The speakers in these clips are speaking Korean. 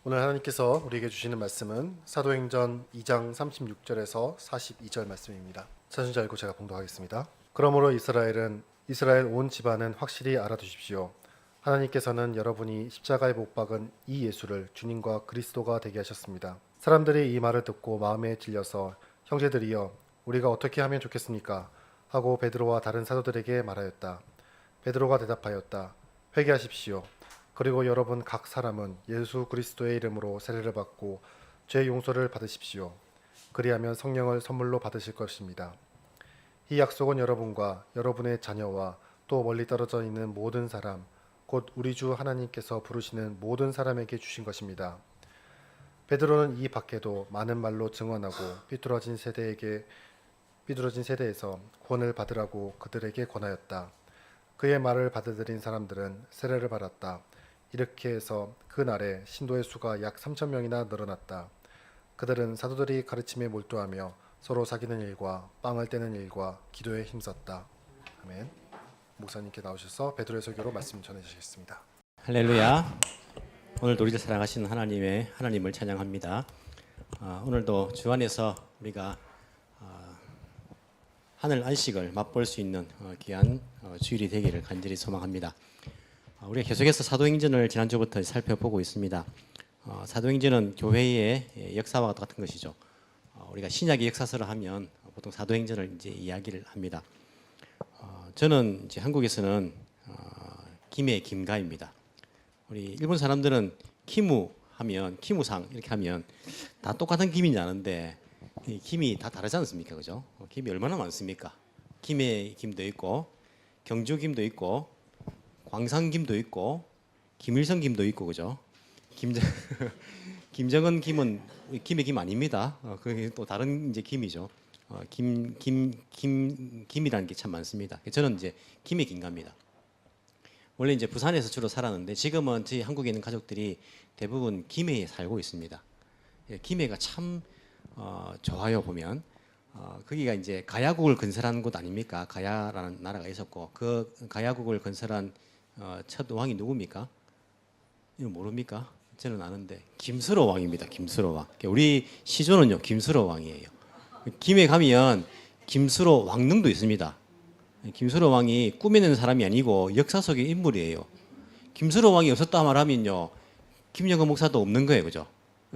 오늘 하나님께서 우리에게 주시는 말씀은 사도행전 2장 36절에서 42절 말씀입니다. 찾은 줄 알고 제가 봉독하겠습니다. 그러므로 이스라엘 온 집안은 확실히 알아두십시오. 하나님께서는 여러분이 십자가에 못 박은 이 예수를 주님과 그리스도가 되게 하셨습니다. 사람들이 이 말을 듣고 마음에 찔려서 형제들이여 우리가 어떻게 하면 좋겠습니까? 하고 베드로와 다른 사도들에게 말하였다. 베드로가 대답하였다. 회개하십시오. 그리고 여러분 각 사람은 예수 그리스도의 이름으로 세례를 받고 죄 용서를 받으십시오. 그리하면 성령을 선물로 받으실 것입니다. 이 약속은 여러분과 여러분의 자녀와 또 멀리 떨어져 있는 모든 사람, 곧 우리 주 하나님께서 부르시는 모든 사람에게 주신 것입니다. 베드로는 이 밖에도 많은 말로 증언하고 삐뚤어진 세대에서 구원을 받으라고 그들에게 권하였다. 그의 말을 받아들인 사람들은 세례를 받았다. 이렇게 해서 그날에 신도의 수가 약 3,000명이나 늘어났다. 그들은 사도들이 가르침에 몰두하며 서로 사귀는 일과 빵을 떼는 일과 기도에 힘썼다. 아멘. 목사님께 나오셔서 베드로의 설교로 말씀 전해주시겠습니다. 할렐루야. 오늘도 우리를 사랑하시는 하나님을 찬양합니다. 오늘도 주 안에서 우리가 하늘 안식을 맛볼 수 있는 귀한 주일이 되기를 간절히 소망합니다. 우리가 계속해서 사도행전을 지난주부터 살펴보고 있습니다. 사도행전은 교회의 역사와 같은 것이죠. 우리가 신약의 역사서를 하면 보통 사도행전을 이제 이야기를 합니다. 저는 이제 한국에서는 김의 김가입니다. 우리 일본 사람들은 키무 하면 키무상 이렇게 하면 다 똑같은 김인지 아는데 김이 다 다르지 않습니까, 그죠? 김이 얼마나 많습니까? 김의 김도 있고 경주 김도 있고 광산김도 있고 김일성 김도 있고, 그죠? 김정은 김은 김의 김 아닙니다. 그게 또 다른 이제 김이죠. 김이라는 게 참 많습니다. 저는 이제 김의 김가입니다. 원래 이제 부산에서 주로 살았는데 지금은 저희 한국에 있는 가족들이 대부분 김해에 살고 있습니다. 김해가 참 좋아요. 보면 거기가 이제 가야국을 건설한 곳 아닙니까? 가야라는 나라가 있었고 그 가야국을 건설한 첫 왕이 누굽니까? 이거 모릅니까? 저는 아는데 김수로 왕입니다. 김수로 왕. 우리 시조는요 김수로 왕이에요. 김해 가면 김수로 왕릉도 있습니다. 김수로 왕이 꾸미는 사람이 아니고 역사 속의 인물이에요. 김수로 왕이 없었다 말하면요 김영건 목사도 없는 거예요, 그죠?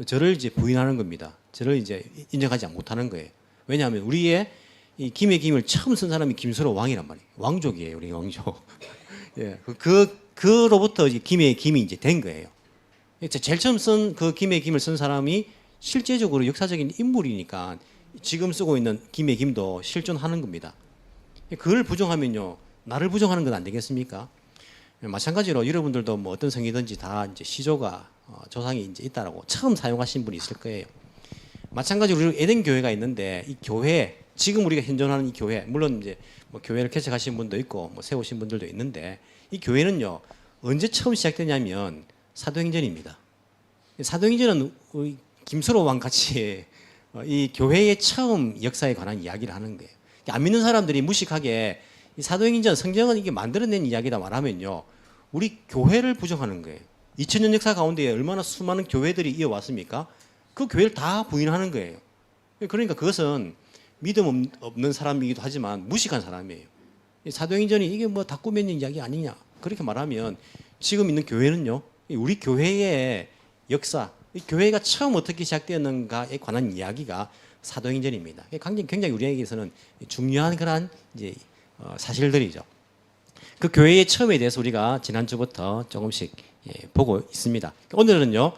저를 이제 부인하는 겁니다. 저를 이제 인정하지 못하는 거예요. 왜냐하면 우리의 이 김의 김을 처음 쓴 사람이 김수로 왕이란 말이에요. 왕족이에요, 우리 왕족. 예, 그로부터 이제 김의 김이 이제 된 거예요. 제일 처음 쓴 그 김의 김을 쓴 사람이 실제적으로 역사적인 인물이니까 지금 쓰고 있는 김의 김도 실존하는 겁니다. 그걸 부정하면요 나를 부정하는 건 안 되겠습니까? 마찬가지로 여러분들도 뭐 어떤 성이든지 다 이제 시조가 조상이 이제 있다라고 처음 사용하신 분이 있을 거예요. 마찬가지로 우리 에덴 교회가 있는데 이 교회 지금 우리가 현존하는 이 교회 물론 이제 뭐 교회를 개척하신 분도 있고 뭐 세우신 분들도 있는데 이 교회는요 언제 처음 시작되냐면 사도행전입니다. 사도행전은 우리 김수로 왕 같이 이 교회의 처음 역사에 관한 이야기를 하는 거예요. 안 믿는 사람들이 무식하게 이 사도행전 성경은 이게 만들어낸 이야기다 말하면요 우리 교회를 부정하는 거예요. 2000년 역사 가운데 얼마나 수많은 교회들이 이어왔습니까? 그 교회를 다 부인하는 거예요. 그러니까 그것은 믿음 없는 사람이기도 하지만 무식한 사람이에요. 사도행전이 이게 뭐 다 꾸며낸 이야기 아니냐 그렇게 말하면 지금 있는 교회는요 우리 교회의 역사, 이 교회가 처음 어떻게 시작되었는가에 관한 이야기가 사도행전입니다. 굉장히 우리에게서는 중요한 그런 이제 사실들이죠. 그 교회의 처음에 대해서 우리가 지난주부터 조금씩 보고 있습니다. 오늘은요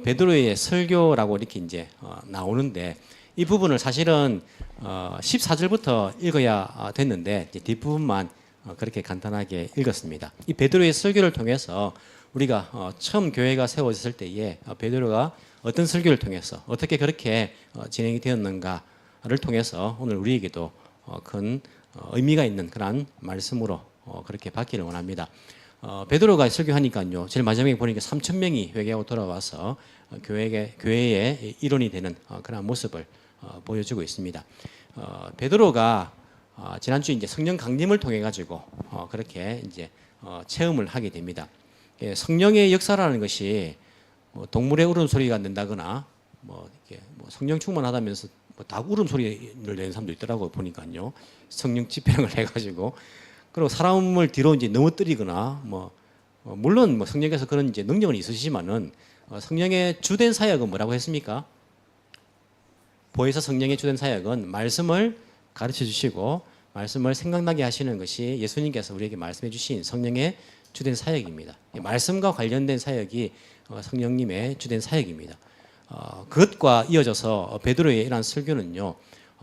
베드로의 설교라고 이렇게 이제 나오는데 이 부분을 사실은 14절부터 읽어야 됐는데 뒷부분만 그렇게 간단하게 읽었습니다. 이 베드로의 설교를 통해서 우리가 처음 교회가 세워졌을 때에 베드로가 어떤 설교를 통해서 어떻게 그렇게 진행이 되었는가를 통해서 오늘 우리에게도 큰 의미가 있는 그런 말씀으로 그렇게 받기를 원합니다. 베드로가 설교하니까요 제일 마지막에 보니까 3,000명이 회개하고 돌아와서 교회의 일원이 되는 그런 모습을 보여주고 있습니다. 베드로가 지난주 이제 성령 강림을 통해 가지고 그렇게 이제 체험을 하게 됩니다. 성령의 역사라는 것이 뭐 동물의 울음소리가 안 된다거나 뭐 이렇게 뭐 성령 충만하다면서 뭐 닭 울음소리를 내는 사람도 있더라고요. 보니까요. 성령 집행을 해가지고 그리고 사람을 뒤로 이제 넘어뜨리거나 뭐 물론 뭐 성령께서 그런 이제 능력은 있으시지만은 성령의 주된 사역은 뭐라고 했습니까? 보혜사 성령의 주된 사역은 말씀을 가르쳐 주시고 말씀을 생각나게 하시는 것이 예수님께서 우리에게 말씀해 주신 성령의 주된 사역입니다. 말씀과 관련된 사역이 성령님의 주된 사역입니다. 그것과 이어져서 베드로의 이러한 설교는요.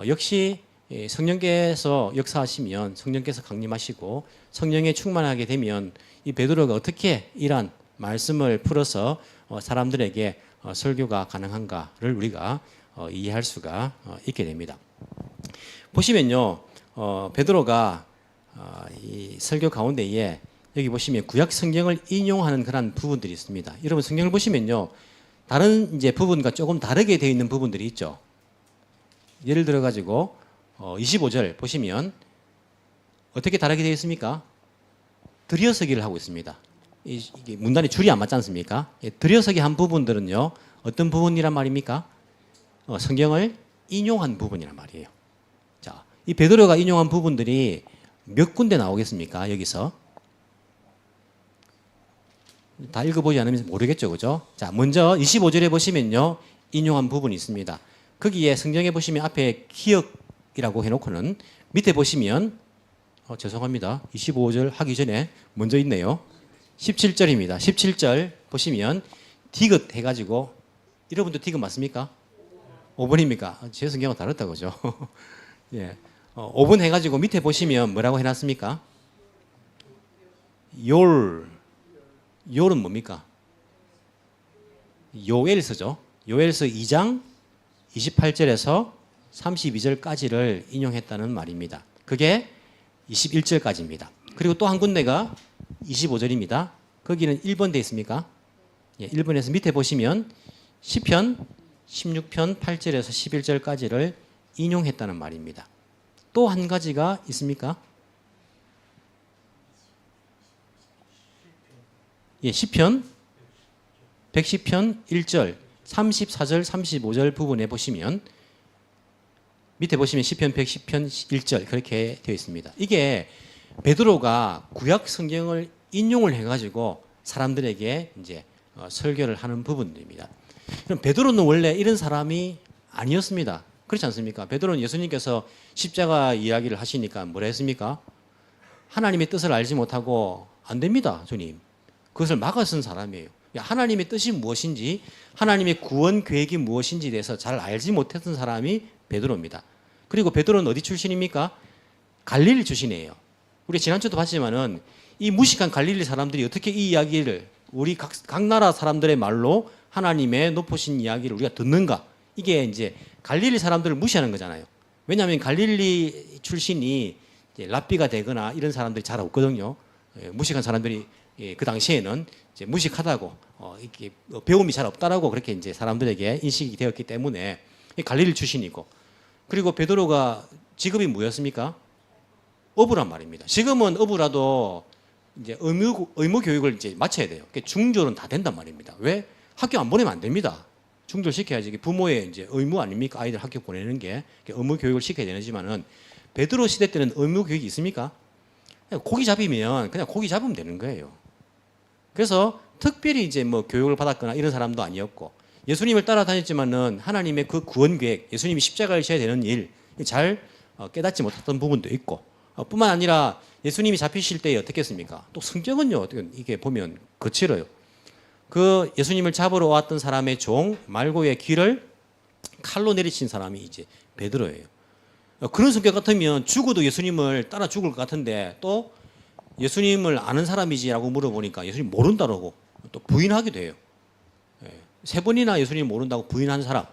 역시 성령께서 역사하시면 성령께서 강림하시고 성령에 충만하게 되면 이 베드로가 어떻게 이러한 말씀을 풀어서 사람들에게 설교가 가능한가를 우리가 이해할 수가 있게 됩니다. 보시면요, 베드로가 이 설교 가운데에 여기 보시면 구약 성경을 인용하는 그런 부분들이 있습니다. 여러분 성경을 보시면요, 다른 이제 부분과 조금 다르게 되어 있는 부분들이 있죠. 예를 들어 가지고 25절 보시면 어떻게 다르게 되어 있습니까? 들여서기를 하고 있습니다. 이게 문단이 줄이 안 맞지 않습니까? 들여서기 한 부분들은요, 어떤 부분이란 말입니까? 성경을 인용한 부분이란 말이에요. 자, 이 베드로가 인용한 부분들이 몇 군데 나오겠습니까? 여기서 다 읽어보지 않으면 모르겠죠, 그죠? 자, 먼저 25절에 보시면요, 인용한 부분이 있습니다. 거기에 성경에 보시면 앞에 기억이라고 해놓고는 밑에 보시면 죄송합니다. 25절 하기 전에 먼저 있네요. 17절입니다. 17절 보시면 디귿 해가지고 여러분도 디귿 맞습니까? 5번입니까? 제 성경은 다르다 그죠? 예. 5번 해가지고 밑에 보시면 뭐라고 해놨습니까? 요는 뭡니까? 요엘서죠. 요엘서 2장 28절에서 32절까지를 인용했다는 말입니다. 그게 21절까지입니다. 그리고 또 한 군데가 25절입니다. 거기는 1번 돼 있습니까? 예, 1번에서 밑에 보시면 시편 16편 8절에서 11절까지를 인용했다는 말입니다. 또 한 가지가 있습니까? 예, 시편 110편 1절 34절 35절 부분에 보시면 밑에 보시면 시편 110편 1절 그렇게 되어 있습니다. 이게 베드로가 구약 성경을 인용을 해가지고 사람들에게 이제 설교를 하는 부분들입니다. 그럼 베드로는 원래 이런 사람이 아니었습니다. 그렇지 않습니까? 베드로는 예수님께서 십자가 이야기를 하시니까 뭐라 했습니까? 하나님의 뜻을 알지 못하고 안 됩니다, 주님. 그것을 막아 쓴 사람이에요. 하나님의 뜻이 무엇인지, 하나님의 구원 계획이 무엇인지에 대해서 잘 알지 못했던 사람이 베드로입니다. 그리고 베드로는 어디 출신입니까? 갈릴리 출신이에요. 우리 지난주도 봤지만은 이 무식한 갈릴리 사람들이 어떻게 이 이야기를 우리 각 나라 사람들의 말로 하나님의 높으신 이야기를 우리가 듣는가? 이게 이제 갈릴리 사람들을 무시하는 거잖아요. 왜냐하면 갈릴리 출신이 랍비가 되거나 이런 사람들이 잘 없거든요. 무식한 사람들이 그 당시에는 이제 무식하다고 이렇게 배움이 잘 없다라고 그렇게 이제 사람들에게 인식이 되었기 때문에 갈릴리 출신이고, 그리고 베드로가 직업이 뭐였습니까? 어부란 말입니다. 지금은 어부라도 이제 의무 교육을 이제 마쳐야 돼요. 중졸은 다 된단 말입니다. 왜? 학교 안 보내면 안 됩니다. 중졸 시켜야지. 이게 부모의 이제 의무 아닙니까? 아이들 학교 보내는 게 의무 교육을 시켜야 되지만은 베드로 시대 때는 의무 교육이 있습니까? 그냥 고기 잡으면 그냥 고기 잡으면 되는 거예요. 그래서 특별히 이제 뭐 교육을 받았거나 이런 사람도 아니었고, 예수님을 따라다녔지만은 하나님의 그 구원 계획, 예수님이 십자가를 져야 되는 일 잘 깨닫지 못했던 부분도 있고, 뿐만 아니라 예수님이 잡히실 때 어떻게 했습니까? 또 성경은요, 이게 보면 거칠어요. 그 예수님을 잡으러 왔던 사람의 종 말고의 귀를 칼로 내리친 사람이 이제 베드로예요. 그런 성격 같으면 죽어도 예수님을 따라 죽을 것 같은데, 또 예수님을 아는 사람이지라고 물어보니까 예수님 모른다라고 또 부인하기도 해요. 3번이나 예수님 모른다고 부인한 사람,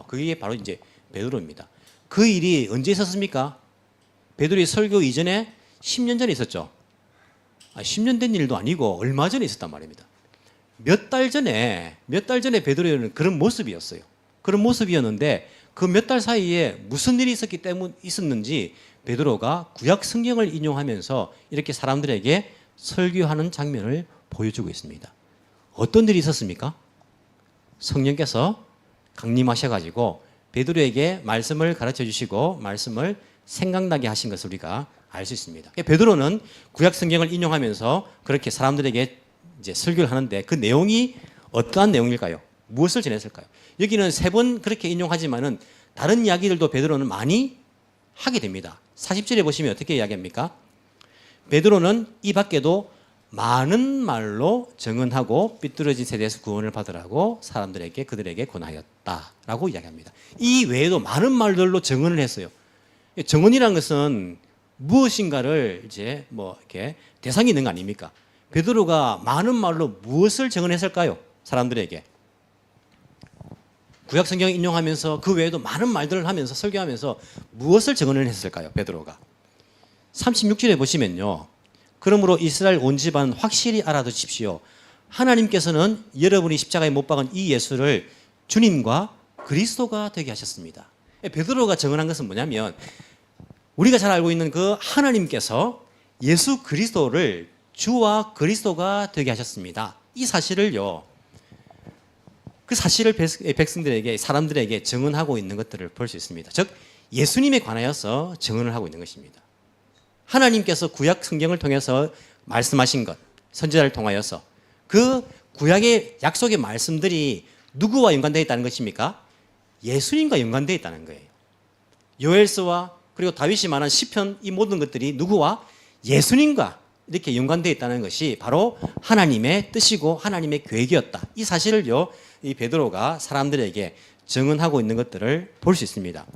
그게 바로 이제 베드로입니다. 그 일이 언제 있었습니까? 베드로의 설교 이전에 10년 전에 있었죠. 10년 된 일도 아니고 얼마 전에 있었단 말입니다. 몇 달 전에 베드로는 그런 모습이었어요. 그런 모습이었는데 그 몇 달 사이에 무슨 일이 있었는지 베드로가 구약 성경을 인용하면서 이렇게 사람들에게 설교하는 장면을 보여주고 있습니다. 어떤 일이 있었습니까? 성령께서 강림하셔가지고 베드로에게 말씀을 가르쳐 주시고 말씀을 생각나게 하신 것을 우리가 알 수 있습니다. 베드로는 구약 성경을 인용하면서 그렇게 사람들에게 이제 설교를 하는데 그 내용이 어떠한 내용일까요? 무엇을 전했을까요? 여기는 3번 그렇게 인용하지만은 다른 이야기들도 베드로는 많이 하게 됩니다. 40절에 보시면 어떻게 이야기합니까? 베드로는 이 밖에도 많은 말로 증언하고 삐뚤어진 세대에서 구원을 받으라고 사람들에게 그들에게 권하였다라고 이야기합니다. 이 외에도 많은 말들로 증언을 했어요. 증언이라는 것은 무엇인가를 이제 뭐 이렇게 대상이 있는 거 아닙니까? 베드로가 많은 말로 무엇을 증언했을까요? 사람들에게. 구약 성경을 인용하면서 그 외에도 많은 말들을 하면서 설교하면서 무엇을 증언을 했을까요? 베드로가. 36절에 보시면요. 그러므로 이스라엘 온 집안 확실히 알아두십시오. 하나님께서는 여러분이 십자가에 못 박은 이 예수를 주님과 그리스도가 되게 하셨습니다. 베드로가 증언한 것은 뭐냐면 우리가 잘 알고 있는 그 하나님께서 예수 그리스도를 주와 그리스도가 되게 하셨습니다. 이 사실을요. 그 사실을 백성들에게 사람들에게 증언하고 있는 것들을 볼 수 있습니다. 즉 예수님에 관하여서 증언을 하고 있는 것입니다. 하나님께서 구약 성경을 통해서 말씀하신 것, 선지자를 통하여서 그 구약의 약속의 말씀들이 누구와 연관되어 있다는 것입니까? 예수님과 연관되어 있다는 거예요. 요엘서와 그리고 다윗이 말한 시편 이 모든 것들이 누구와? 예수님과 이렇게 연관되어 있다는 것이 바로 하나님의 뜻이고 하나님의 계획이었다. 이 사실을요, 이 베드로가 사람들에게 증언하고 있는 것들을 볼 수 있습니다.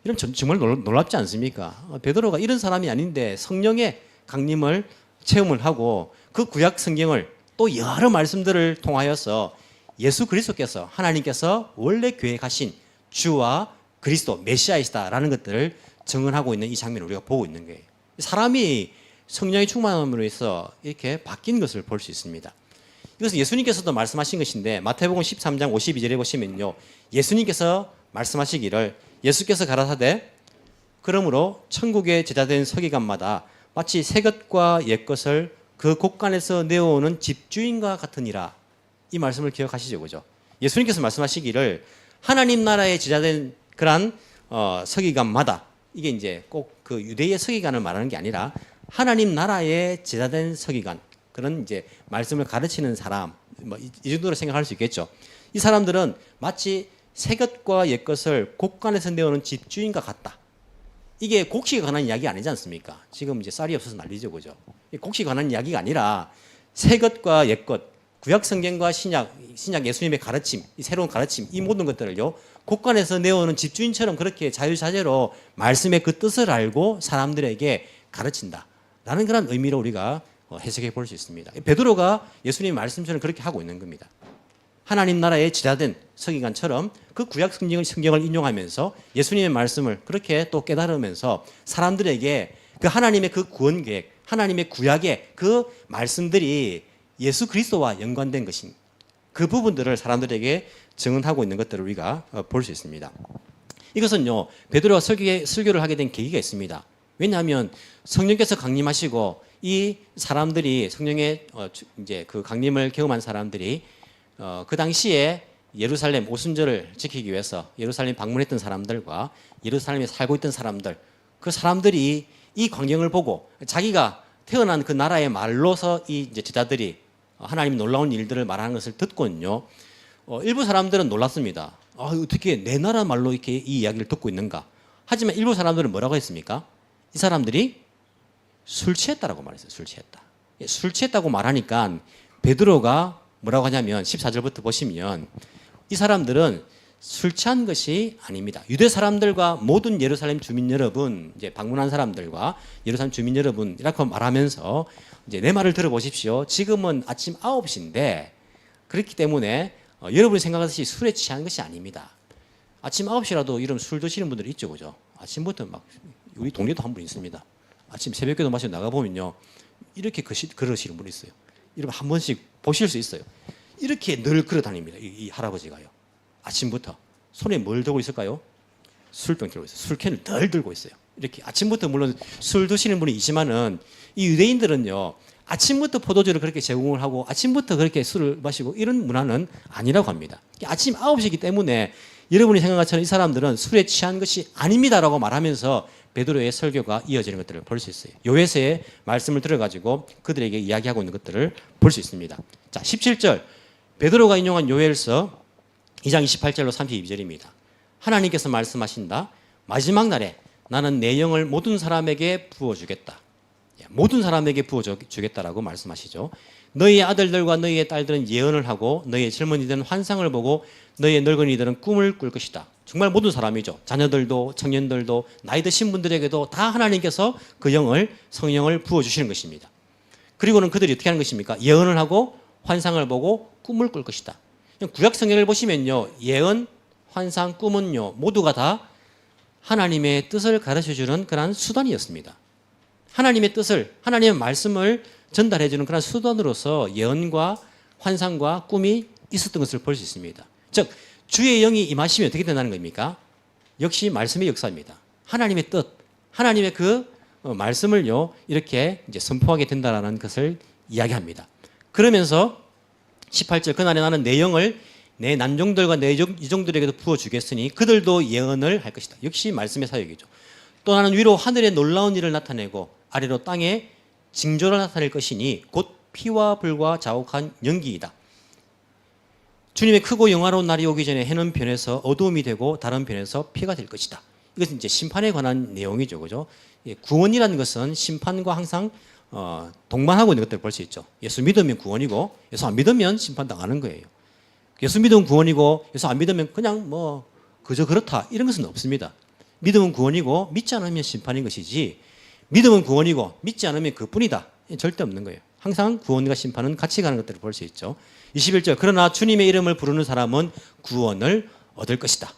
이런 정말 놀랍지 않습니까? 베드로가 이런 사람이 아닌데 성령의 강림을 체험을 하고 그 구약 성경을 또 여러 말씀들을 통하여서 예수 그리스도께서 하나님께서 원래 계획하신 주와 그리스도 메시아이시다라는 것들을 증언하고 있는 이 장면을 우리가 보고 있는 거예요. 사람이 성령의 충만함으로 해서 이렇게 바뀐 것을 볼 수 있습니다. 이것은 예수님께서도 말씀하신 것인데 마태복음 13장 52절에 보시면요. 예수님께서 말씀하시기를 예수께서 가라사대 그러므로 천국에 제자된 서기관마다 마치 새 것과 옛 것을 그 곳간에서 내어오는 집주인과 같으니라. 이 말씀을 기억하시죠, 그죠? 예수님께서 말씀하시기를 하나님 나라에 제자된 그런 서기관마다 이게 이제 꼭 그 유대의 서기관을 말하는 게 아니라 하나님 나라에 제자된 서기관 그런 이제 말씀을 가르치는 사람 뭐 이 정도로 생각할 수 있겠죠. 이 사람들은 마치 새 것과 옛 것을 곡간에서 내오는 집주인과 같다. 이게 곡식에 관한 이야기 아니지 않습니까? 지금 이제 쌀이 없어서 난리죠, 그죠? 곡식에 관한 이야기가 아니라 새 것과 옛 것, 구약 성경과 신약 예수님의 가르침, 이 새로운 가르침, 이 모든 것들을요, 곡간에서 내오는 집주인처럼 그렇게 자유자재로 말씀의 그 뜻을 알고 사람들에게 가르친다. 라는 그런 의미로 우리가 해석해 볼 수 있습니다. 베드로가 예수님의 말씀처럼 그렇게 하고 있는 겁니다. 하나님 나라에 제자된 서기관처럼 그 구약 성경을 인용하면서 예수님의 말씀을 그렇게 또 깨달으면서 사람들에게 그 하나님의 그 구원 계획, 하나님의 구약의 그 말씀들이 예수 그리스도와 연관된 것인 그 부분들을 사람들에게 증언하고 있는 것들을 우리가 볼 수 있습니다. 이것은요, 베드로가 설교를 하게 된 계기가 있습니다. 왜냐하면 성령께서 강림하시고 이 사람들이 성령의 이제 그 강림을 경험한 사람들이 그 당시에 예루살렘 오순절을 지키기 위해서 예루살렘 방문했던 사람들과 예루살렘에 살고 있던 사람들, 그 사람들이 이 광경을 보고 자기가 태어난 그 나라의 말로서 이 이제 제자들이 하나님 놀라운 일들을 말하는 것을 듣고는요, 일부 사람들은 놀랐습니다. 어떻게 내 나라 말로 이렇게 이 이야기를 듣고 있는가? 하지만 일부 사람들은 뭐라고 했습니까? 이 사람들이 술 취했다라고 말했어요. 술 취했다. 술 취했다고 말하니까 베드로가 뭐라고 하냐면 14절부터 보시면 이 사람들은 술 취한 것이 아닙니다. 유대 사람들과 모든 예루살렘 주민 여러분, 이제 방문한 사람들과 예루살렘 주민 여러분 이렇게 말하면서 이제 내 말을 들어보십시오. 지금은 아침 9시인데 그렇기 때문에 여러분이 생각하듯이 술에 취한 것이 아닙니다. 아침 9시라도 이런 술 드시는 분들이 있죠, 그죠? 아침부터 막 우리 동네도 한 분 있습니다. 아침 새벽에도 마시고 나가보면요. 이렇게 걸으시는 분이 있어요. 이러면 한 번씩 보실 수 있어요. 이렇게 늘 걸어 다닙니다. 이 할아버지가요. 아침부터. 손에 뭘 들고 있을까요? 술병 들고 있어요. 술캔을 늘 들고 있어요. 이렇게 아침부터 물론 술 드시는 분이 있지만은 이 유대인들은요. 아침부터 포도주를 그렇게 제공을 하고 아침부터 그렇게 술을 마시고 이런 문화는 아니라고 합니다. 아침 9시이기 때문에 여러분이 생각한 것처럼 이 사람들은 술에 취한 것이 아닙니다라고 말하면서 베드로의 설교가 이어지는 것들을 볼 수 있어요. 요에서의 말씀을 들어가지고 그들에게 이야기하고 있는 것들을 볼 수 있습니다. 자, 17절 베드로가 인용한 요엘서 2장 28절로 32절입니다. 하나님께서 말씀하신다. 마지막 날에 나는 내 영을 모든 사람에게 부어주겠다. 모든 사람에게 부어주겠다라고 말씀하시죠. 너희의 아들들과 너희의 딸들은 예언을 하고 너희의 젊은이들은 환상을 보고 너희의 늙은이들은 꿈을 꿀 것이다. 정말 모든 사람이죠. 자녀들도 청년들도 나이 드신 분들에게도 다 하나님께서 그 영을 성령을 부어주시는 것입니다. 그리고는 그들이 어떻게 하는 것입니까? 예언을 하고 환상을 보고 꿈을 꿀 것이다. 구약 성경을 보시면요. 예언, 환상, 꿈은요. 모두가 다 하나님의 뜻을 가르쳐주는 그런 수단이었습니다. 하나님의 뜻을, 하나님의 말씀을 전달해주는 그런 수단으로서 예언과 환상과 꿈이 있었던 것을 볼 수 있습니다. 즉 주의 영이 임하시면 어떻게 된다는 겁니까? 역시 말씀의 역사입니다. 하나님의 뜻, 하나님의 그 말씀을요 이렇게 이제 선포하게 된다라는 것을 이야기합니다. 그러면서 18절 그날에 나는 내 영을 내 난종들과 내 이종들에게도 부어주겠으니 그들도 예언을 할 것이다. 역시 말씀의 사역이죠. 또 나는 위로 하늘에 놀라운 일을 나타내고 아래로 땅에 징조를 나타낼 것이니 곧 피와 불과 자욱한 연기이다. 주님의 크고 영화로운 날이 오기 전에 해는 변해서 어두움이 되고 다른 변해서 피가 될 것이다. 이것은 이제 심판에 관한 내용이죠, 그죠? 구원이라는 것은 심판과 항상 동반하고 있는 것들을 볼 수 있죠. 예수 믿으면 구원이고 예수 안 믿으면 심판당하는 거예요. 예수 믿으면 구원이고 예수 안 믿으면 그냥 뭐 그저 그렇다 이런 것은 없습니다. 믿으면 구원이고 믿지 않으면 심판인 것이지 믿으면 구원이고 믿지 않으면 그뿐이다. 절대 없는 거예요. 항상 구원과 심판은 같이 가는 것들을 볼 수 있죠. 21절 그러나 주님의 이름을 부르는 사람은 구원을 얻을 것이다.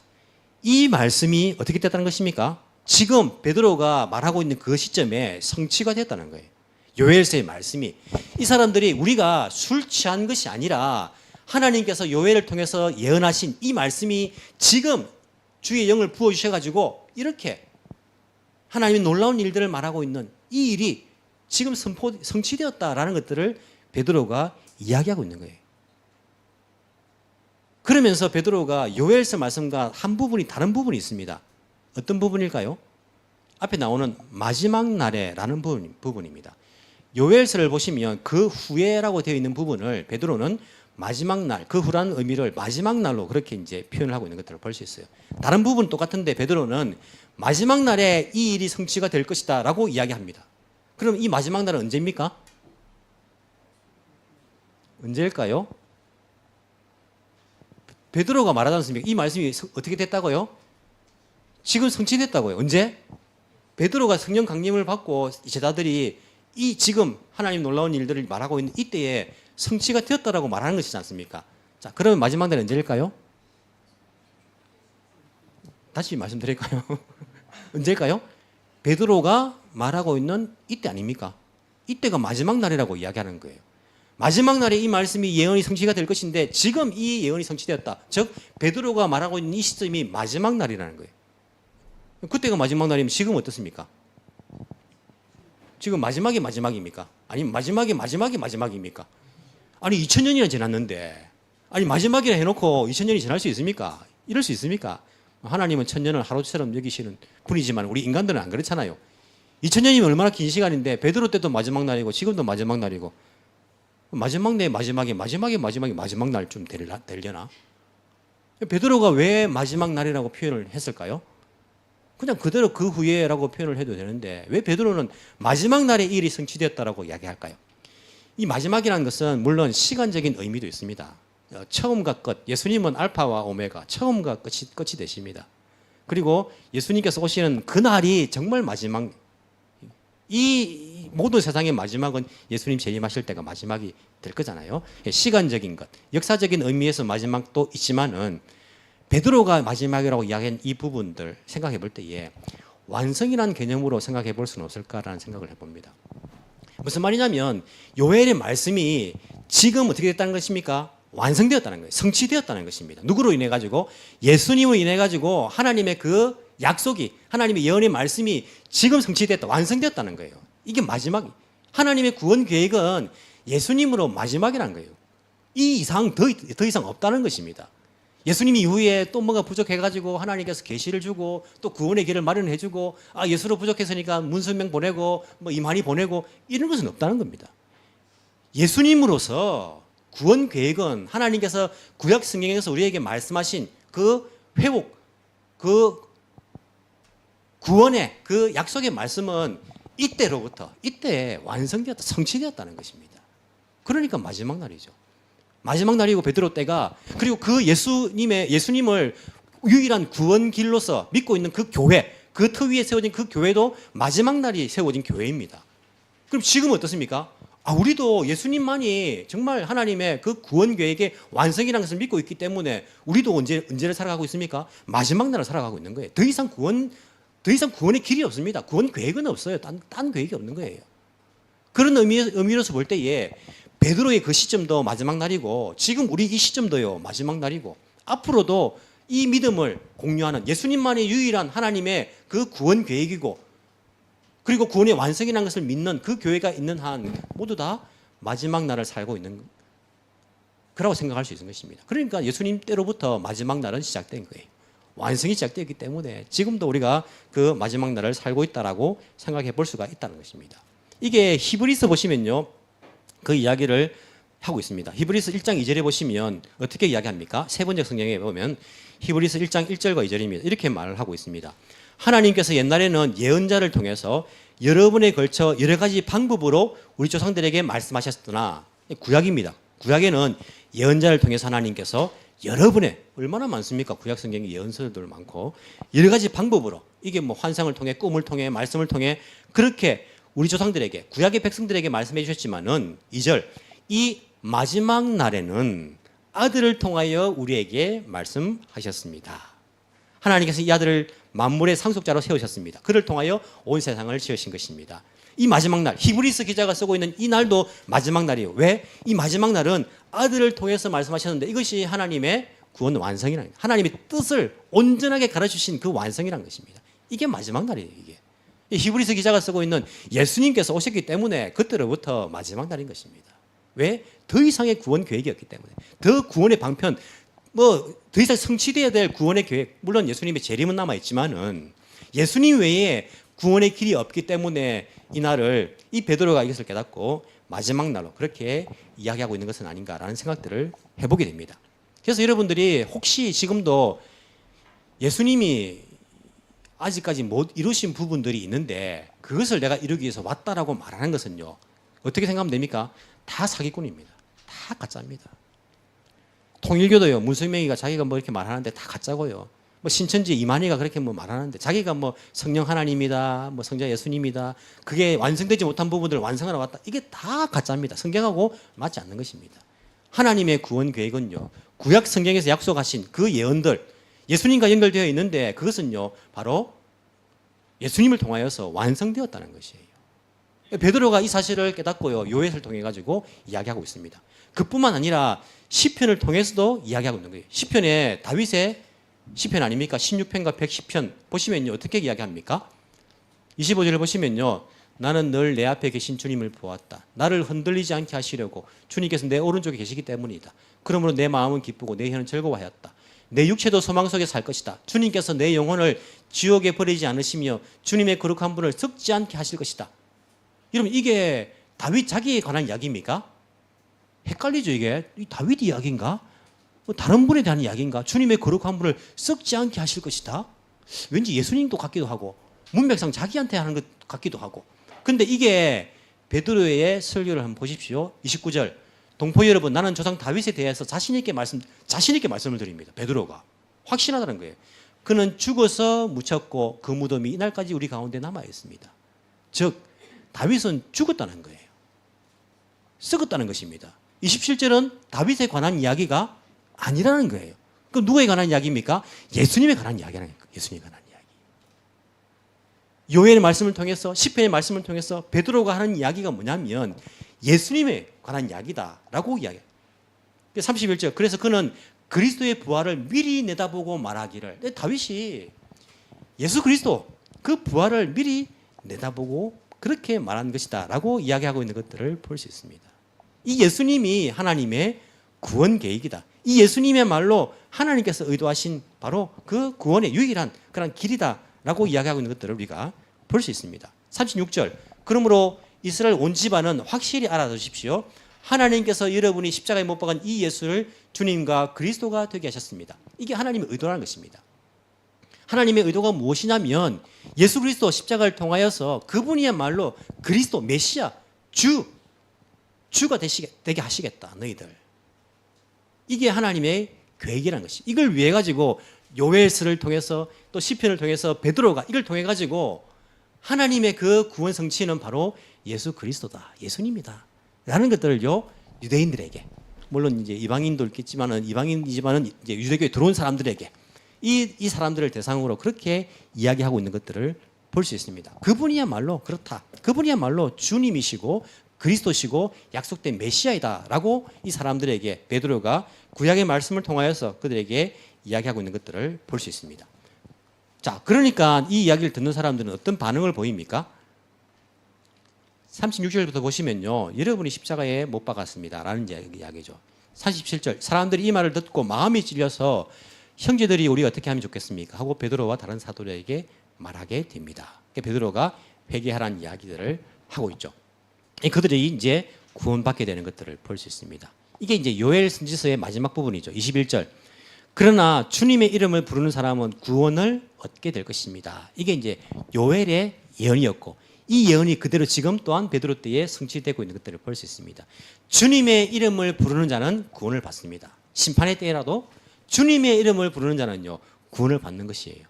이 말씀이 어떻게 됐다는 것입니까? 지금 베드로가 말하고 있는 그 시점에 성취가 됐다는 거예요. 요엘서의 말씀이 이 사람들이 우리가 술 취한 것이 아니라 하나님께서 요엘을 통해서 예언하신 이 말씀이 지금 주의 영을 부어주셔가지고 이렇게 하나님의 놀라운 일들을 말하고 있는 이 일이 지금 성취되었다라는 것들을 베드로가 이야기하고 있는 거예요. 그러면서 베드로가 요엘서 말씀과 한 부분이 다른 부분이 있습니다. 어떤 부분일까요? 앞에 나오는 마지막 날에라는 부분입니다. 요엘서를 보시면 그 후에라고 되어 있는 부분을 베드로는 마지막 날, 그 후라는 의미를 마지막 날로 그렇게 이제 표현을 하고 있는 것들을 볼 수 있어요. 다른 부분 똑같은데 베드로는 마지막 날에 이 일이 성취가 될 것이다라고 이야기합니다. 그럼 이 마지막 날은 언제입니까? 언제일까요? 베드로가 말하지 않습니까? 이 말씀이 어떻게 됐다고요? 지금 성취됐다고요. 언제? 베드로가 성령 강림을 받고 제자들이 이 지금 하나님 놀라운 일들을 말하고 있는 이때에 성취가 되었다라고 말하는 것이지 않습니까? 자, 그러면 마지막 날은 언제일까요? 다시 말씀드릴까요? 언제일까요? 베드로가 말하고 있는 이때 아닙니까? 이때가 마지막 날이라고 이야기하는 거예요. 마지막 날에 이 말씀이 예언이 성취가 될 것인데 지금 이 예언이 성취되었다. 즉 베드로가 말하고 있는 이 시점이 마지막 날이라는 거예요. 그때가 마지막 날이면 지금 어떻습니까? 지금 마지막이 마지막입니까? 아니면 마지막입니까? 아니 2000년이나 지났는데 아니 마지막이라 해놓고 2000년이 지날 수 있습니까? 이럴 수 있습니까? 하나님은 1000년을 하루처럼 여기시는 분이지만 우리 인간들은 안 그렇잖아요. 2000년이면 얼마나 긴 시간인데 베드로 때도 마지막 날이고 지금도 마지막 날이고 마지막 날 좀 되려나? 베드로가 왜 마지막 날이라고 표현을 했을까요? 그냥 그대로 그 후에라고 표현을 해도 되는데 왜 베드로는 마지막 날에 일이 성취되었다라고 이야기할까요? 이 마지막이라는 것은 물론 시간적인 의미도 있습니다. 처음과 끝, 예수님은 알파와 오메가, 처음과 끝이 되십니다. 그리고 예수님께서 오시는 그날이 정말 마지막, 이 모든 세상의 마지막은 예수님 재림하실 때가 마지막이 될 거잖아요. 시간적인 것, 역사적인 의미에서 마지막도 있지만은 베드로가 마지막이라고 이야기한 이 부분들 생각해 볼 때에 완성이라는 개념으로 생각해 볼 수는 없을까라는 생각을 해봅니다. 무슨 말이냐면 요엘의 말씀이 지금 어떻게 됐다는 것입니까? 완성되었다는 거예요. 성취되었다는 것입니다. 누구로 인해 가지고? 예수님으로 인해 가지고 하나님의 그 약속이 하나님의 예언의 말씀이 지금 성취됐다, 완성되었다는 거예요. 이게 마지막 하나님의 구원 계획은 예수님으로 마지막이라는 거예요. 이 이상 더 이상 없다는 것입니다. 예수님 이후에 또 뭐가 부족해가지고 하나님께서 계시를 주고 또 구원의 길을 마련해주고 예수로 부족했으니까 문선명 보내고 뭐 이만희 보내고 이런 것은 없다는 겁니다. 예수님으로서 구원 계획은 하나님께서 구약 성경에서 우리에게 말씀하신 그 회복, 그 구원의 그 약속의 말씀은 이때 완성되었다, 성취되었다는 것입니다. 그러니까 마지막 날이죠. 마지막 날이고 베드로 때가, 그리고 그 예수님을 유일한 구원 길로서 믿고 있는 그 교회, 그 터 위에 세워진 그 교회도 마지막 날이 세워진 교회입니다. 그럼 지금 어떻습니까? 우리도 예수님만이 정말 하나님의 그 구원 계획의 완성이라는 것을 믿고 있기 때문에 우리도 언제를 살아가고 있습니까? 마지막 날을 살아가고 있는 거예요. 더 이상 구원의 길이 없습니다. 구원 계획은 없어요. 딴 계획이 없는 거예요. 그런 의미로서 볼 때에 베드로의 그 시점도 마지막 날이고 지금 우리 이 시점도요 마지막 날이고 앞으로도 이 믿음을 공유하는 예수님만의 유일한 하나님의 그 구원 계획이고 그리고 구원의 완성이라는 것을 믿는 그 교회가 있는 한 모두 다 마지막 날을 살고 있는 거라고 생각할 수 있는 것입니다. 그러니까 예수님 때로부터 마지막 날은 시작된 거예요. 완성이 시작되었기 때문에 지금도 우리가 그 마지막 날을 살고 있다라고 생각해 볼 수가 있다는 것입니다. 이게 히브리서 보시면요 그 이야기를 하고 있습니다. 히브리서 1장 2절에 보시면 어떻게 이야기합니까? 세 번째 성경에 보면 히브리서 1장 1절과 2절입니다. 이렇게 말을 하고 있습니다. 하나님께서 옛날에는 예언자를 통해서 여러 번에 걸쳐 여러 가지 방법으로 우리 조상들에게 말씀하셨으나 구약입니다. 구약에는 예언자를 통해서 하나님께서 여러 번에 얼마나 많습니까? 구약 성경에 예언서들 많고 여러 가지 방법으로 이게 뭐 환상을 통해 꿈을 통해 말씀을 통해 그렇게 우리 조상들에게 구약의 백성들에게 말씀해 주셨지만은 2절 이 마지막 날에는 아들을 통하여 우리에게 말씀하셨습니다. 하나님께서 이 아들을 만물의 상속자로 세우셨습니다. 그를 통하여 온 세상을 지으신 것입니다. 이 마지막 날 히브리서 기자가 쓰고 있는 이 날도 마지막 날이에요. 왜? 이 마지막 날은 아들을 통해서 말씀하셨는데 이것이 하나님의 구원 완성이라는 거예요. 하나님의 뜻을 온전하게 가르치신 그 완성이라는 것입니다. 이게 마지막 날이에요. 이게 히브리서 기자가 쓰고 있는 예수님께서 오셨기 때문에 그때로부터 마지막 날인 것입니다. 왜? 더 이상의 구원 계획이었기 때문에 더 구원의 방편 더 이상 성취되어야 될 구원의 계획 물론 예수님의 재림은 남아있지만은 예수님 외에 구원의 길이 없기 때문에 이 날을 이 베드로가 이것을 깨닫고 마지막 날로 그렇게 이야기하고 있는 것은 아닌가라는 생각들을 해보게 됩니다. 그래서 여러분들이 혹시 지금도 예수님이 아직까지 못 이루신 부분들이 있는데 그것을 내가 이루기 위해서 왔다라고 말하는 것은요 어떻게 생각하면 됩니까? 다 사기꾼입니다. 다 가짜입니다. 통일교도요 문선명이가 자기가 뭐 이렇게 말하는데 다 가짜고요. 뭐 신천지 이만희가 그렇게 뭐 말하는데 자기가 뭐 성령 하나님이다, 뭐 성자 예수님이다. 그게 완성되지 못한 부분들을 완성하러 왔다. 이게 다 가짜입니다. 성경하고 맞지 않는 것입니다. 하나님의 구원 계획은요 구약 성경에서 약속하신 그 예언들 예수님과 연결되어 있는데 그것은요 바로 예수님을 통하여서 완성되었다는 것이에요. 베드로가 이 사실을 깨닫고요 요햇을 통해 가지고 이야기하고 있습니다. 그뿐만 아니라 시편을 통해서도 이야기하고 있는 거예요. 시편에 다윗의 시편 아닙니까? 16편과 110편 보시면요 어떻게 이야기합니까? 25절을 보시면요 나는 늘 내 앞에 계신 주님을 보았다. 나를 흔들리지 않게 하시려고 주님께서 내 오른쪽에 계시기 때문이다. 그러므로 내 마음은 기쁘고 내 혀는 즐거워하였다. 내 육체도 소망 속에 살 것이다. 주님께서 내 영혼을 지옥에 버리지 않으시며 주님의 거룩한 분을 썩지 않게 하실 것이다. 여러분 이게 다윗 자기에 관한 이야기입니까? 헷갈리죠 이게. 이 다윗 이야기인가? 뭐 다른 분에 대한 이야기인가? 주님의 거룩한 분을 썩지 않게 하실 것이다. 왠지 예수님도 같기도 하고 문맥상 자기한테 하는 것 같기도 하고. 근데 이게 베드로의 설교를 한번 보십시오. 29절 동포 여러분 나는 조상 다윗에 대해서 자신 있게 말씀을 드립니다. 베드로가 확신하다는 거예요. 그는 죽어서 묻혔고 그 무덤이 이날까지 우리 가운데 남아 있습니다. 즉 다윗은 죽었다는 거예요. 썩었다는 것입니다. 27절은 다윗에 관한 이야기가 아니라는 거예요. 그럼 누구에 관한 이야기입니까? 예수님에 관한 이야기라는 거예요. 예수님에 관한 이야기. 요엘의 말씀을 통해서 시편의 말씀을 통해서 베드로가 하는 이야기가 뭐냐면 예수님에 관한 이야기다라고 이야기해요. 31절 그래서 그는 그리스도의 부활을 미리 내다보고 말하기를 다윗이 예수 그리스도 그 부활을 미리 내다보고 그렇게 말한 것이다 라고 이야기하고 있는 것들을 볼 수 있습니다. 이 예수님이 하나님의 구원 계획이다. 이 예수님의 말로 하나님께서 의도하신 바로 그 구원의 유일한 그런 길이다 라고 이야기하고 있는 것들을 우리가 볼 수 있습니다. 36절, 그러므로 이스라엘 온 집안은 확실히 알아두십시오. 하나님께서 여러분이 십자가에 못 박은 이 예수를 주님과 그리스도가 되게 하셨습니다. 이게 하나님의 의도라는 것입니다. 하나님의 의도가 무엇이냐면 예수 그리스도 십자가를 통하여서 그분이야말로 그리스도 메시아 주가 되게 하시겠다 너희들. 이게 하나님의 계획이라는 것이. 이걸 위해 가지고 요엘서를 통해서 또 시편을 통해서 베드로가 이걸 통해 가지고 하나님의 그 구원 성취는 바로 예수 그리스도다, 예수님이다 라는 것들을요 유대인들에게, 물론 이제 이방인도 있겠지만은 이방인이지만은 이제 유대교에 들어온 사람들에게 이 사람들을 대상으로 그렇게 이야기하고 있는 것들을 볼 수 있습니다. 그분이야말로 그렇다. 그분이야말로 주님이시고 그리스도시고 약속된 메시아이다라고 이 사람들에게 베드로가 구약의 말씀을 통하여서 그들에게 이야기하고 있는 것들을 볼 수 있습니다. 자, 그러니까 이 이야기를 듣는 사람들은 어떤 반응을 보입니까? 36절부터 보시면요, 여러분이 십자가에 못 박았습니다 라는 이야기죠. 37절, 사람들이 이 말을 듣고 마음이 찔려서 형제들이 우리가 어떻게 하면 좋겠습니까? 하고 베드로와 다른 사도들에게 말하게 됩니다. 베드로가 회개하라는 이야기들을 하고 있죠. 그들이 이제 구원받게 되는 것들을 볼 수 있습니다. 이게 이제 요엘 선지서의 마지막 부분이죠. 21절. 그러나 주님의 이름을 부르는 사람은 구원을 얻게 될 것입니다. 이게 이제 요엘의 예언이었고 이 예언이 그대로 지금 또한 베드로 때에 성취되고 있는 것들을 볼 수 있습니다. 주님의 이름을 부르는 자는 구원을 받습니다. 심판의 때라도 주님의 이름을 부르는 자는요 구원을 받는 것이에요.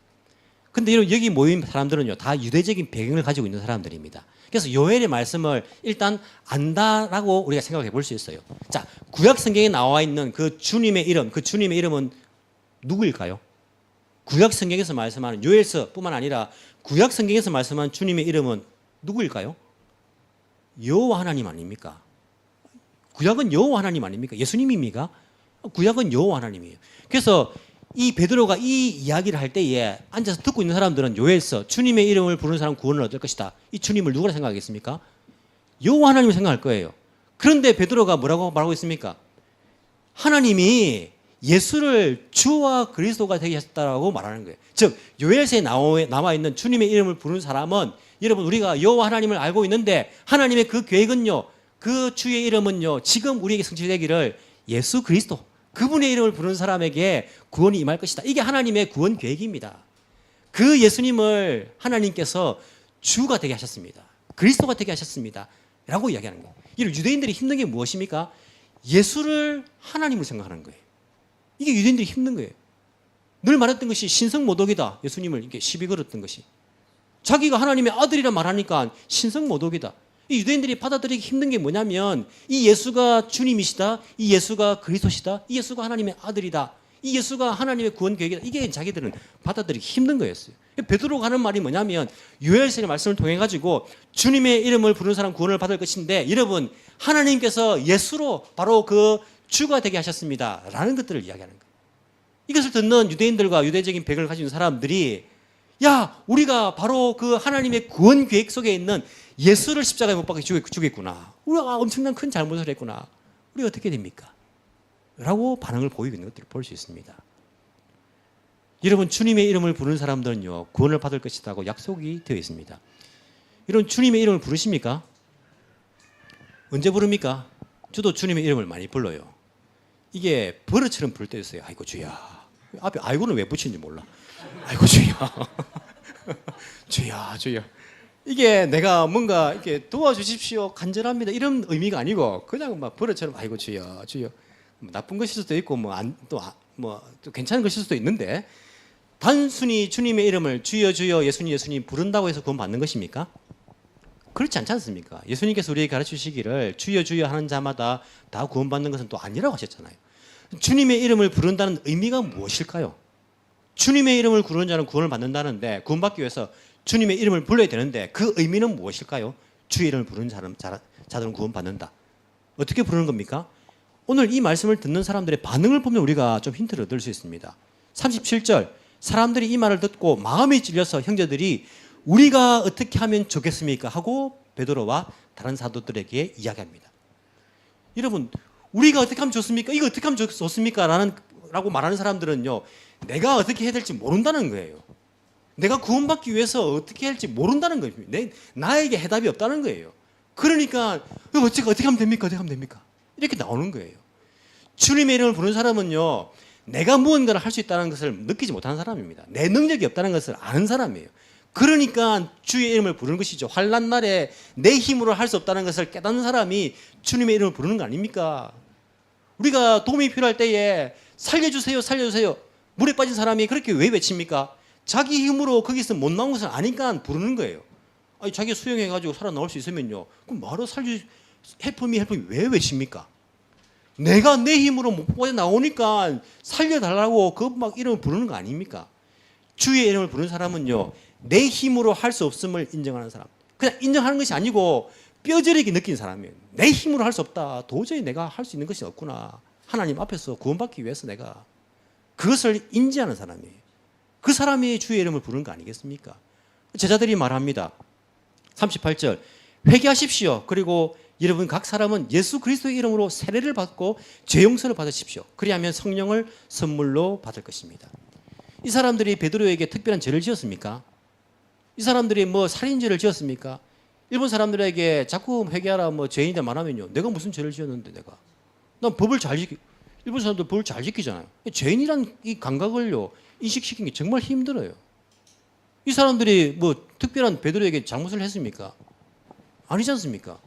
근데 여기 모인 사람들은요 다 유대적인 배경을 가지고 있는 사람들입니다. 그래서 요엘의 말씀을 일단 안다라고 우리가 생각해 볼 수 있어요. 자, 구약 성경에 나와 있는 그 주님의 이름, 그 주님의 이름은 누구일까요? 구약 성경에서 말씀하는 요엘서뿐만 아니라 구약 성경에서 말씀하는 주님의 이름은 누구일까요? 여호와 하나님 아닙니까? 구약은 여호와 하나님 아닙니까? 예수님입니까? 구약은 여호와 하나님이에요. 그래서 이 베드로가 이 이야기를 할 때에 앉아서 듣고 있는 사람들은 요엘서 주님의 이름을 부르는 사람 구원을 얻을 것이다. 이 주님을 누구라 생각하겠습니까? 여호와 하나님을 생각할 거예요. 그런데 베드로가 뭐라고 말하고 있습니까? 하나님이 예수를 주와 그리스도가 되게 하셨다라고 말하는 거예요. 즉 요엘서에 나와 있는 주님의 이름을 부르는 사람은 여러분 우리가 여호와 하나님을 알고 있는데 하나님의 그 계획은요, 그 주의 이름은요 지금 우리에게 성취되기를 예수 그리스도 그분의 이름을 부르는 사람에게 구원이 임할 것이다. 이게 하나님의 구원 계획입니다. 그 예수님을 하나님께서 주가 되게 하셨습니다. 그리스도가 되게 하셨습니다. 라고 이야기하는 거예요. 유대인들이 힘든 게 무엇입니까? 예수를 하나님으로 생각하는 거예요. 이게 유대인들이 힘든 거예요. 늘 말했던 것이 신성모독이다. 예수님을 이렇게 시비 걸었던 것이. 자기가 하나님의 아들이라 말하니까 신성모독이다. 이 유대인들이 받아들이기 힘든 게 뭐냐면 이 예수가 주님이시다, 이 예수가 그리스도시다, 이 예수가 하나님의 아들이다, 이 예수가 하나님의 구원 계획이다. 이게 자기들은 받아들이기 힘든 거였어요. 베드로가 하는 말이 뭐냐면 요엘서의 말씀을 통해 가지고 주님의 이름을 부르는 사람 구원을 받을 것인데 여러분 하나님께서 예수로 바로 그 주가 되게 하셨습니다 라는 것들을 이야기하는 거예요. 이것을 듣는 유대인들과 유대적인 배경을 가지고 있는 사람들이 야, 우리가 바로 그 하나님의 구원 계획 속에 있는 예수를 십자가에 못 박혀 죽였구나. 우리가 엄청난 큰 잘못을 했구나. 우리가 어떻게 됩니까? 라고 반응을 보이고 있는 것들을 볼 수 있습니다. 여러분 주님의 이름을 부르는 사람들은요 구원을 받을 것이라고 약속이 되어 있습니다. 여러분 주님의 이름을 부르십니까? 언제 부릅니까? 저도 주님의 이름을 많이 불러요. 이게 버릇처럼 부를 때 있어요. 아이고 주야. 앞에 아이고는 왜 붙이는지 몰라. 아이고 주야. 주야 주야. 이게 내가 뭔가 이렇게 도와주십시오 간절합니다 이런 의미가 아니고 그냥 막 버릇처럼 아이고 주여 주여. 나쁜 것일 수도 있고 또 괜찮은 것일 수도 있는데 단순히 주님의 이름을 주여 주여 예수님 예수님 부른다고 해서 구원 받는 것입니까? 그렇지 않지 않습니까? 예수님께서 우리에게 가르치시기를 주여 주여 하는 자마다 다 구원받는 것은 또 아니라고 하셨잖아요. 주님의 이름을 부른다는 의미가 무엇일까요? 주님의 이름을 부르는 자는 구원을 받는다는데 구원받기 위해서 주님의 이름을 불러야 되는데 그 의미는 무엇일까요? 주의 이름을 부르는 자들은 구원받는다. 어떻게 부르는 겁니까? 오늘 이 말씀을 듣는 사람들의 반응을 보면 우리가 좀 힌트를 얻을 수 있습니다. 37절 사람들이 이 말을 듣고 마음이 찔려서 형제들이 우리가 어떻게 하면 좋겠습니까? 하고 베드로와 다른 사도들에게 이야기합니다. 여러분, 우리가 어떻게 하면 좋습니까? 이거 어떻게 하면 좋습니까? 라고 말하는 사람들은요, 내가 어떻게 해야 될지 모른다는 거예요. 내가 구원받기 위해서 어떻게 할지 모른다는 거예요. 나에게 해답이 없다는 거예요. 그러니까 어떻게 하면 됩니까? 어떻게 하면 됩니까? 이렇게 나오는 거예요. 주님의 이름을 부르는 사람은요, 내가 무언가를 할 수 있다는 것을 느끼지 못하는 사람입니다. 내 능력이 없다는 것을 아는 사람이에요. 그러니까 주의 이름을 부르는 것이죠. 환난 날에 내 힘으로 할 수 없다는 것을 깨닫는 사람이 주님의 이름을 부르는 거 아닙니까? 우리가 도움이 필요할 때에 살려주세요, 살려주세요. 물에 빠진 사람이 그렇게 왜 외칩니까? 자기 힘으로 거기서 못 나온 것을 아니까 부르는 거예요. 아니, 자기가 수영해가지고 살아나올 수 있으면요, 그럼 바로 헬프미 왜 외칩니까? 내가 내 힘으로 못 빠져나오니까 살려달라고 그 막 이름을 부르는 거 아닙니까? 주의 이름을 부르는 사람은요, 내 힘으로 할 수 없음을 인정하는 사람. 그냥 인정하는 것이 아니고 뼈저리게 느끼는 사람이에요. 내 힘으로 할 수 없다. 도저히 내가 할 수 있는 것이 없구나. 하나님 앞에서 구원받기 위해서 내가 그것을 인지하는 사람이에요. 그 사람이 주의 이름을 부르는 거 아니겠습니까? 제자들이 말합니다. 38절, 회개하십시오. 그리고 여러분 각 사람은 예수 그리스도의 이름으로 세례를 받고 죄 용서를 받으십시오. 그리하면 성령을 선물로 받을 것입니다. 이 사람들이 베드로에게 특별한 죄를 지었습니까? 이 사람들이 뭐 살인죄를 지었습니까? 일본 사람들에게 자꾸 회개하라 뭐 죄인이다 말하면요, 내가 무슨 죄를 지었는데 난 법을 잘 지키. 일본 사람들 법을 잘 지키잖아요. 죄인이란 이 감각을요 인식시키는 게 정말 힘들어요. 이 사람들이 뭐 특별한 베드로에게 잘못을 했습니까? 아니지 않습니까?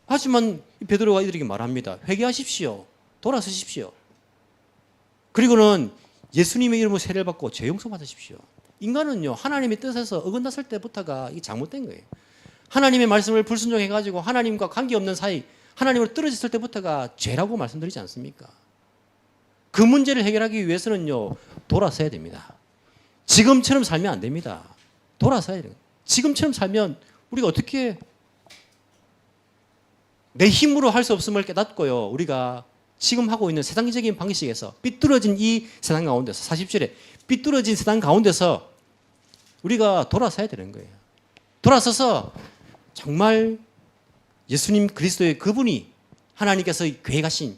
하지만 베드로가 이들에게 말합니다. 회개하십시오. 돌아서십시오. 그리고는 예수님의 이름으로 세례를 받고 죄 용서 받으십시오. 인간은요, 하나님의 뜻에서 어긋났을 때부터가 이게 잘못된 거예요. 하나님의 말씀을 불순종해가지고 하나님과 관계없는 사이, 하나님으로 떨어졌을 때부터가 죄라고 말씀드리지 않습니까? 그 문제를 해결하기 위해서는요, 돌아서야 됩니다. 지금처럼 살면 안 됩니다. 돌아서야 돼요. 지금처럼 살면 우리가 어떻게 내 힘으로 할 수 없음을 깨닫고요, 우리가 지금 하고 있는 세상적인 방식에서 삐뚤어진 이 세상 가운데서 40절에 삐뚤어진 세상 가운데서 우리가 돌아서야 되는 거예요. 돌아서서 정말 예수님 그리스도의 그분이 하나님께서 계획하신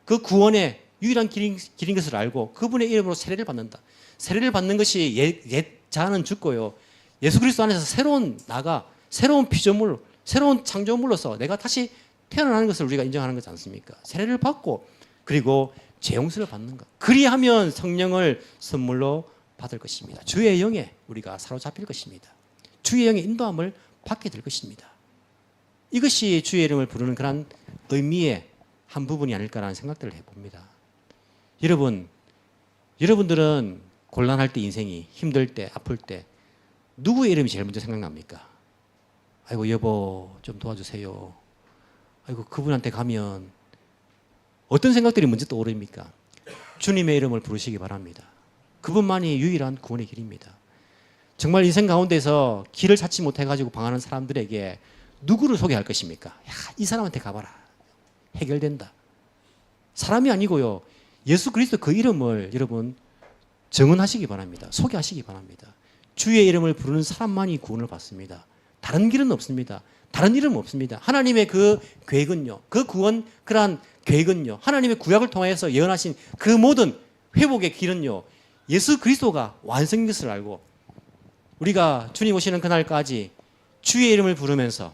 그 구원의 유일한 길인 것을 알고 그분의 이름으로 세례를 받는다. 세례를 받는 것이 옛 자아는 죽고요, 예수 그리스도 안에서 새로운 피조물, 새로운 창조물로서 내가 다시 태어나는 것을 우리가 인정하는 거지 않습니까? 세례를 받고 그리고 죄 용서를 받는 것. 그리하면 성령을 선물로 받을 것입니다. 주의 영에 우리가 사로잡힐 것입니다. 주의 영의 인도함을 받게 될 것입니다. 이것이 주의 이름을 부르는 그런 의미의 한 부분이 아닐까라는 생각들을 해봅니다. 여러분들은 곤란할 때, 인생이 힘들 때, 아플 때 누구의 이름이 제일 먼저 생각납니까? 아이고 여보 좀 도와주세요. 아이고 그분한테 가면 어떤 생각들이 먼저 떠오릅니까? 주님의 이름을 부르시기 바랍니다. 그분만이 유일한 구원의 길입니다. 정말 인생 가운데서 길을 찾지 못해가지고 방황하는 사람들에게 누구를 소개할 것입니까? 야, 이 사람한테 가봐라. 해결된다. 사람이 아니고요, 예수 그리스도 그 이름을 여러분 정언하시기 바랍니다. 소개하시기 바랍니다. 주의 이름을 부르는 사람만이 구원을 받습니다. 다른 길은 없습니다. 다른 이름은 없습니다. 하나님의 그 계획은요, 그 구원, 그러한 계획은요, 하나님의 구약을 통해서 예언하신 그 모든 회복의 길은요, 예수 그리스도가 완성인 것을 알고 우리가 주님 오시는 그날까지 주의 이름을 부르면서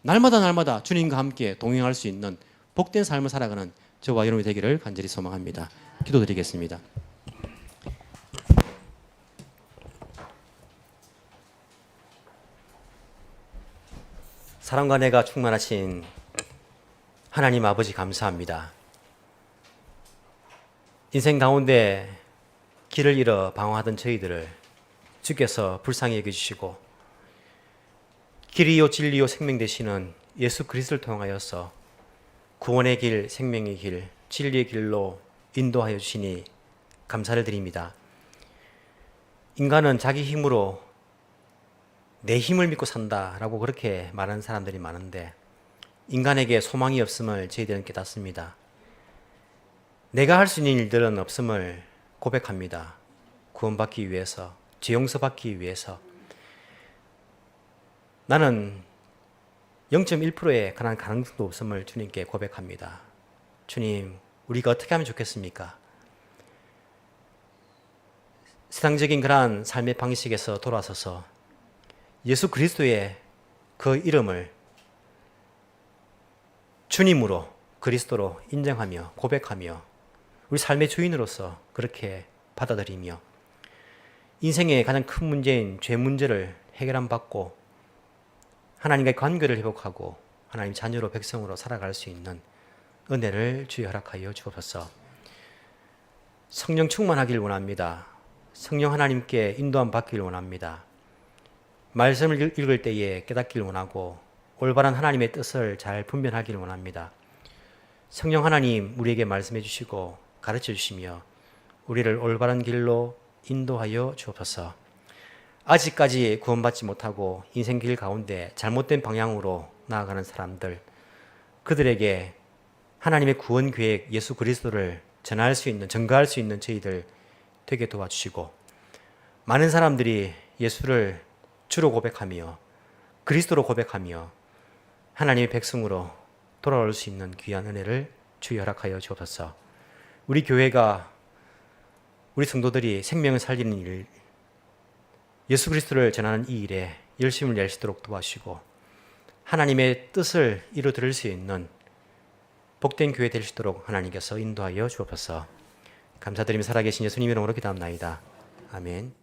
날마다 주님과 함께 동행할 수 있는 복된 삶을 살아가는 저와 여러분이 되기를 간절히 소망합니다. 기도드리겠습니다. 사랑과 은혜가 충만하신 하나님 아버지 감사합니다. 인생 가운데 길을 잃어 방황하던 저희들을 주께서 불쌍히 여겨주시고 길이요 진리요 생명 되시는 예수 그리스도를 통하여서 구원의 길, 생명의 길, 진리의 길로 인도하여 주시니 감사를 드립니다. 인간은 자기 힘으로 내 힘을 믿고 산다라고 그렇게 말하는 사람들이 많은데 인간에게 소망이 없음을 저희들은 깨닫습니다. 내가 할 수 있는 일들은 없음을 고백합니다. 구원받기 위해서, 죄 용서받기 위해서. 나는 0.1%의 그런 가능성도 없음을 주님께 고백합니다. 주님, 우리가 어떻게 하면 좋겠습니까? 세상적인 그러한 삶의 방식에서 돌아서서 예수 그리스도의 그 이름을 주님으로 그리스도로 인정하며 고백하며 우리 삶의 주인으로서 그렇게 받아들이며 인생의 가장 큰 문제인 죄 문제를 해결함 받고 하나님과의 관계를 회복하고 하나님 자녀로 백성으로 살아갈 수 있는 은혜를 주여 허락하여 주옵소서. 성령 충만하길 원합니다. 성령 하나님께 인도함 받길 원합니다. 말씀을 읽을 때에 깨닫길 원하고 올바른 하나님의 뜻을 잘 분별하길 원합니다. 성령 하나님 우리에게 말씀해 주시고 가르쳐 주시며 우리를 올바른 길로 인도하여 주옵소서. 아직까지 구원받지 못하고 인생 길 가운데 잘못된 방향으로 나아가는 사람들, 그들에게 하나님의 구원 계획 예수 그리스도를 전할 수 있는, 전가할 수 있는 저희들 되게 도와주시고 많은 사람들이 예수를 주로 고백하며 그리스도로 고백하며 하나님의 백성으로 돌아올 수 있는 귀한 은혜를 주여 허락하여 주옵소서. 우리 교회가 우리 성도들이 생명을 살리는 일, 예수 그리스도를 전하는 이 일에 열심을 낼 수 있도록 도와주시고 하나님의 뜻을 이루어드릴 수 있는 복된 교회 될 수 있도록 하나님께서 인도하여 주옵소서. 감사드리며 살아계신 예수님 이름으로 기도합나이다. 아멘.